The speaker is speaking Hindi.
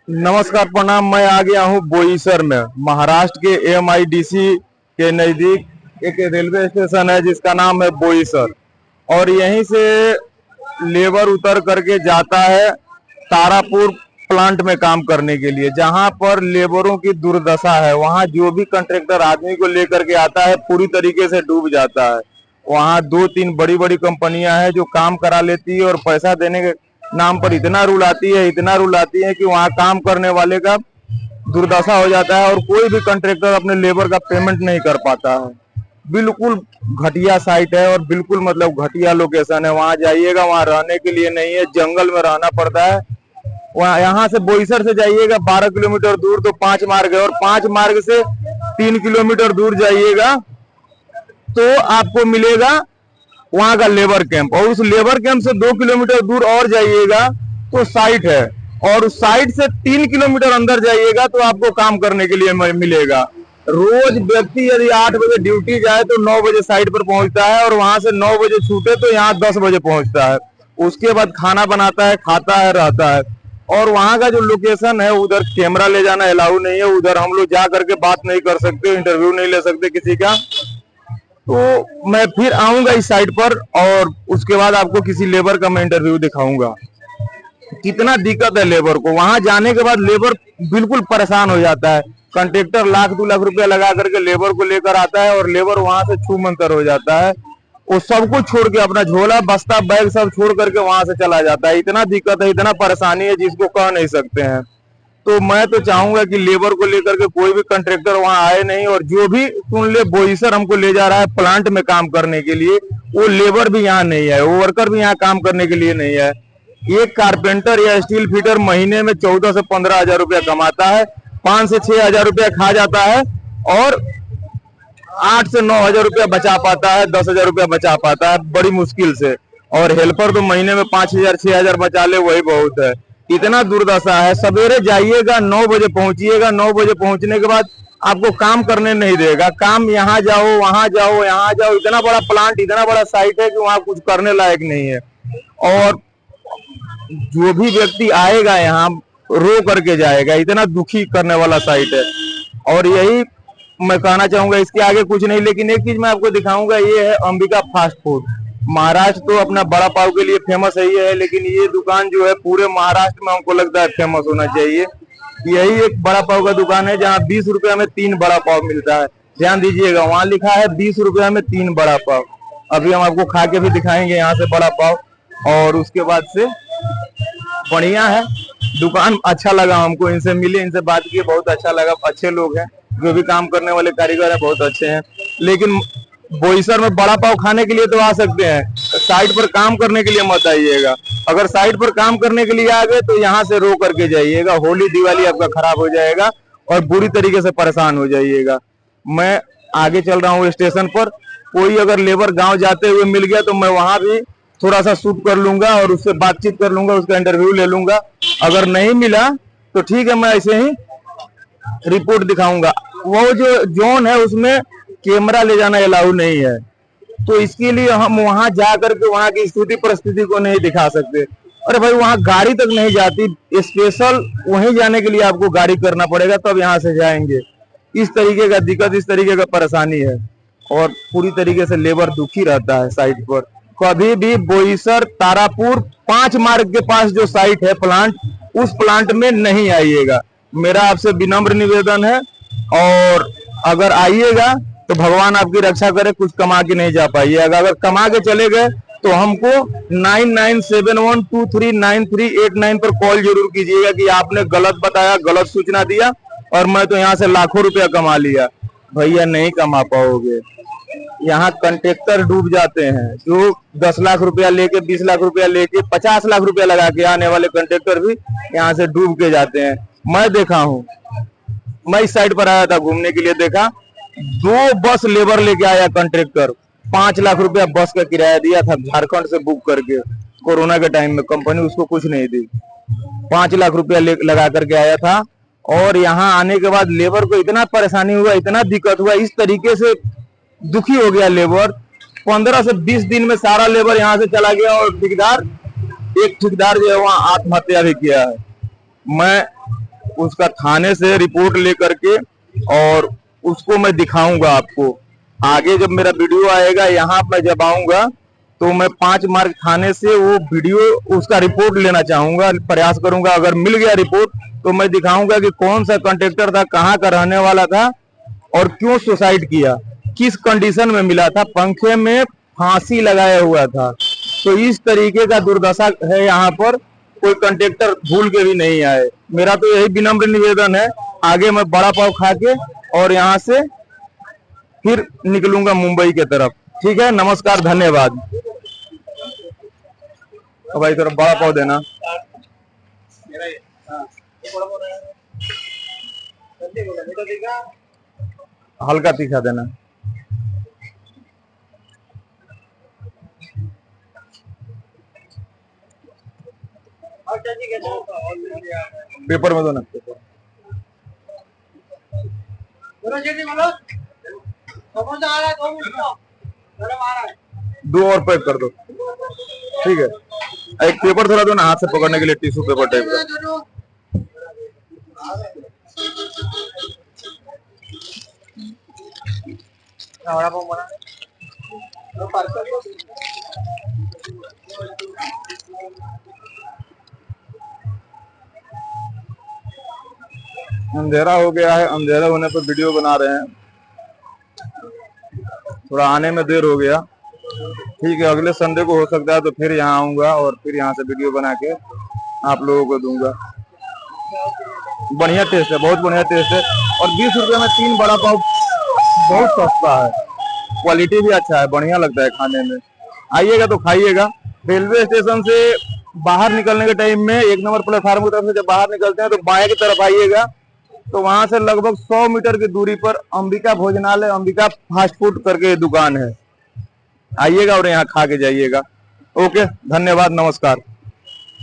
नमस्कार, प्रणाम। मैं आ गया हूँ बोईसर में, महाराष्ट्र के एमआईडीसी के नजदीक एक रेलवे स्टेशन है जिसका नाम है बोईसर। और यहीं से लेबर उतर करके जाता है तारापुर प्लांट में काम करने के लिए, जहां पर लेबरों की दुर्दशा है। वहां जो भी कंट्रैक्टर आदमी को लेकर के आता है पूरी तरीके से डूब जाता है। वहां दो तीन बड़ी बड़ी कंपनियां हैं जो काम करा लेती है और पैसा देने के नाम पर इतना रूल आती है कि वहां काम करने वाले का दुर्दशा हो जाता है और कोई भी कंट्रैक्टर अपने लेबर का पेमेंट नहीं कर पाता है। बिल्कुल घटिया साइट है और बिल्कुल मतलब घटिया लोकेशन है। वहां जाइएगा, वहां रहने के लिए नहीं है, जंगल में रहना पड़ता है। वहां यहाँ से बोईसर से जाइएगा 12 किलोमीटर दूर तो 5 मार्ग है, और 5 मार्ग से 3 किलोमीटर दूर जाइएगा तो आपको मिलेगा वहां का लेबर कैंप, और उस लेबर कैंप से 2 किलोमीटर दूर और जाइएगा तो साइट है, और उस साइट से 3 किलोमीटर अंदर जाइएगा तो आपको काम करने के लिए मिलेगा। रोज व्यक्ति यदि 8 बजे ड्यूटी जाए तो 9 बजे साइट पर पहुंचता है, और वहां से 9 बजे छूटे तो यहाँ 10 बजे पहुंचता है। उसके बाद खाना बनाता है, खाता है, रहता है। और वहां का जो लोकेशन है उधर कैमरा ले जाना अलाउ नहीं है। उधर हम लोग जा करके बात नहीं कर सकते, इंटरव्यू नहीं ले सकते किसी का। तो मैं फिर आऊंगा इस साइट पर और उसके बाद आपको किसी लेबर का मैं इंटरव्यू दिखाऊंगा। कितना दिक्कत है लेबर को। वहां जाने के बाद लेबर बिल्कुल परेशान हो जाता है। कंट्रैक्टर लाख 2 लाख रुपया लगा करके लेबर को लेकर आता है और लेबर वहां से छू मंतर हो जाता है। वो सब कुछ छोड़ के, अपना झोला बस्ता बैग सब छोड़ करके वहां से चला जाता है। इतना दिक्कत है, इतना परेशानी है जिसको कह नहीं सकते हैं। तो मैं तो चाहूंगा कि लेबर को लेकर के कोई भी कंट्रैक्टर वहां आए नहीं, और जो भी सुन ले बोईसर हमको ले जा रहा है प्लांट में काम करने के लिए, वो लेबर भी यहाँ नहीं है, वो वर्कर भी यहाँ काम करने के लिए नहीं है। एक कारपेंटर या स्टील फिटर महीने में 14 से 15 हजार रुपया कमाता है, 5 से 6 हजार रुपया खा जाता है, और 8 से 9 हजार रुपया बचा पाता है, 10 हजार रुपया बचा पाता है बड़ी मुश्किल से। और हेल्पर तो महीने में 5 हजार 6 हजार बचा ले, वही बहुत है। इतना दुर्दशा है। सवेरे जाइएगा, 9 बजे पहुंचिएगा, 9 बजे पहुंचने के बाद आपको काम करने नहीं देगा। काम यहाँ जाओ, वहां जाओ, यहाँ जाओ। इतना बड़ा प्लांट, इतना बड़ा साइट है कि वहां कुछ करने लायक नहीं है। और जो भी व्यक्ति आएगा यहाँ रो करके जाएगा, इतना दुखी करने वाला साइट है। और यही मैं कहना चाहूंगा, इसके आगे कुछ नहीं। लेकिन एक चीज मैं आपको दिखाऊंगा, ये है अंबिका फास्ट फूड। महाराष्ट्र तो अपना बड़ा पाव के लिए फेमस है, लेकिन ये दुकान जो है पूरे महाराष्ट्र में हमको लगता है फेमस होना चाहिए। यही एक बड़ा पाव का दुकान है जहाँ 20 रुपया में 3 बड़ा पाव मिलता है। ध्यान दीजिएगा, वहां लिखा है 20 रुपया में 3 बड़ा पाव। अभी हम आपको खा के भी दिखाएंगे यहाँ से बड़ा पाव। और उसके बाद से बढ़िया है दुकान, अच्छा लगा हमको। इनसे मिले, इनसे बात किए, बहुत अच्छा लगा। अच्छे लोग हैं, जो भी काम करने वाले कारीगर हैं बहुत अच्छे हैं। लेकिन बोईसर में बड़ा पाव खाने के लिए तो आ सकते हैं, साइट पर काम करने के लिए मत आइएगा। अगर साइट पर काम करने के लिए आ गए तो यहाँ से रो करके जाइएगा। होली दिवाली आपका खराब हो जाएगा और बुरी तरीके से परेशान हो जाइएगा। मैं आगे चल रहा हूँ स्टेशन पर। कोई अगर लेबर गांव जाते हुए मिल गया तो मैं वहां भी थोड़ा सा शूट कर लूंगा और उससे बातचीत कर लूंगा, उसका इंटरव्यू ले लूंगा। अगर नहीं मिला तो ठीक है, मैं ऐसे ही रिपोर्ट दिखाऊंगा। वो जो जोन है उसमें कैमरा ले जाना अलाउ नहीं है, तो इसके लिए हम वहां जा करके वहां की स्थिति परिस्थिति को नहीं दिखा सकते। अरे भाई, वहां गाड़ी तक नहीं जाती, स्पेशल वहीं जाने के लिए आपको गाड़ी करना पड़ेगा, तब यहाँ से जाएंगे। इस तरीके का दिक्कत, इस तरीके का परेशानी है, और पूरी तरीके से लेबर दुखी रहता है साइट पर। कभी भी बोईसर तारापुर 5 मार्ग के पास जो साइट है प्लांट, उस प्लांट में नहीं आइएगा। मेरा आपसे विनम्र निवेदन है। और अगर आइएगा तो भगवान आपकी रक्षा करे, कुछ कमा के नहीं जा पाइएगा। अगर कमा के चले गए तो हमको 9971239389 पर कॉल जरूर कीजिएगा कि आपने गलत बताया, गलत सूचना दिया और मैं तो यहाँ से लाखों रुपया कमा लिया। भैया, नहीं कमा पाओगे। यहाँ कंट्रैक्टर डूब जाते हैं, जो 10 लाख रुपया लेके, 20 लाख रुपया लेके, 50 लाख रुपया लगा के आने वाले कंट्रैक्टर भी यहाँ से डूब के जाते हैं। मैं देखा हूँ, मैं इस साइड पर आया था घूमने के लिए, देखा 2 बस लेबर लेके आया कंट्रैक्टर। 5 लाख रुपया बस का किराया दिया था झारखंड से बुक करके। कोरोना के टाइम में कंपनी उसको कुछ नहीं दी, 5 लाख रुपया लगा करके आया था। और यहाँ आने के बाद लेबर को इतना परेशानी हुआ, इतना दिक्कत हुआ, इस तरीके से दुखी हो गया लेबर। 15 से 20 दिन में सारा लेबर यहाँ से चला गया, और एक ठेकेदार जो है वहाँ आत्महत्या भी किया है। मैं उसका थाने से रिपोर्ट लेकर के और उसको मैं दिखाऊंगा आपको। आगे जब मेरा वीडियो आएगा यहाँ मैं जब आऊंगा तो मैं 5 मार्ग थाने से वो वीडियो उसका रिपोर्ट लेना चाहूंगा, प्रयास करूंगा। अगर मिल गया रिपोर्ट तो मैं दिखाऊंगा कि कौन सा कंट्रेक्टर था, कहाँ का रहने वाला था और क्यों सुसाइड किया, किस कंडीशन में मिला था, पंखे में फांसी लगाया हुआ था। तो इस तरीके का दुर्दशा है यहाँ पर, कोई कंट्रेक्टर भूल के भी नहीं आए। मेरा तो यही विनम्र निवेदन है। आगे मैं बड़ा पाव खा के और यहाँ से फिर निकलूंगा मुंबई के तरफ। ठीक है, नमस्कार, धन्यवाद। तो भाई थोड़ा बड़ा पाव देना, हल्का तीखा देना। पेपर में दो ना, दो और पैक कर दो। ठीक है, एक पेपर थोड़ा दो ना, हाथ से पकड़ने के लिए टिश्यू पेपर टाइप का। अंधेरा हो गया है, अंधेरा होने पर वीडियो बना रहे हैं, थोड़ा आने में देर हो गया। ठीक है, अगले संडे को हो सकता है तो फिर यहाँ आऊंगा और फिर यहाँ से वीडियो बना के आप लोगों को दूंगा। बढ़िया टेस्ट है, बहुत बढ़िया टेस्ट है। और 20 रुपए में 3 बड़ा पाव बहुत सस्ता है, क्वालिटी भी अच्छा है, बढ़िया लगता है खाने में। आइएगा तो खाइएगा। रेलवे स्टेशन से बाहर निकलने के टाइम में 1 नंबर प्लेटफार्म की तरफ से जब बाहर निकलते हैं तो बाएं की तरफ आइएगा, तो वहां से लगभग 100 मीटर की दूरी पर अंबिका भोजनालय, अंबिका फास्ट फूड करके दुकान है। आइएगा और यहाँ खा के जाइएगा। ओके, धन्यवाद, नमस्कार।